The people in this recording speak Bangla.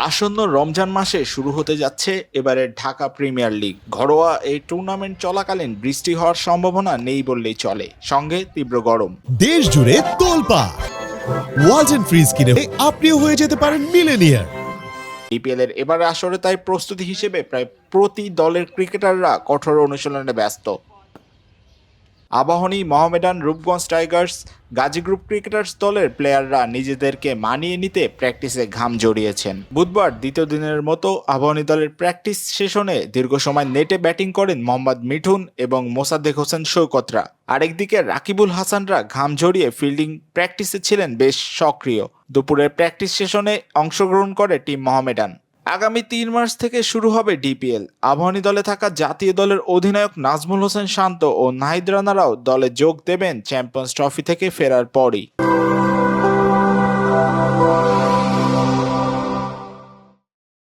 আসন্ন রমজান মাসে শুরু হতে যাচ্ছে এবারের ঢাকা প্রিমিয়ার লিগ। ঘরোয়া এই টুর্নামেন্ট চলাকালীন বৃষ্টি হওয়ার সম্ভাবনা নেই বললেই চলে, সঙ্গে তীব্র গরম। দেশ জুড়ে তোলপাড় ওয়ালটন ফ্রিজ কিনে আপনিও হয়ে যেতে পারেন মিলেনিয়ার। বিপিএল এর এবারে আসরে তাই প্রস্তুতি হিসেবে প্রায় প্রতি দলের ক্রিকেটাররা কঠোর অনুশীলনে ব্যস্ত। Abahani, Mohammedan, Rupganj Tigers, Gazi group cricketers দলের প্লেয়াররা নিজেদেরকে মানিয়ে নিতে প্র্যাকটিসে ঘাম জড়িয়েছেন। বুধবার দ্বিতীয় দিনের মতো আবাহনী দলের প্র্যাকটিস সেশনে দীর্ঘ সময় নেটে ব্যাটিং করেন মোহাম্মদ মিঠুন এবং মোসাদ্দেক হোসেন সৈকতরা। আরেকদিকে রাকিবুল হাসানরা ঘাম ঝরিয়ে ফিল্ডিং প্র্যাকটিসে ছিলেন বেশ সক্রিয়। দুপুরের প্র্যাকটিস সেশনে অংশগ্রহণ করে টিম মোহামেডান। আগামী ৩ মার্চ থেকে শুরু হবে ডিপিএল। আবাহনী দলে থাকা জাতীয় দলের অধিনায়ক নাজমুল হোসেন শান্ত ও নাহিদ রানারাও দলে যোগ দেবেন চ্যাম্পিয়ন্স ট্রফি থেকে ফেরার পরই।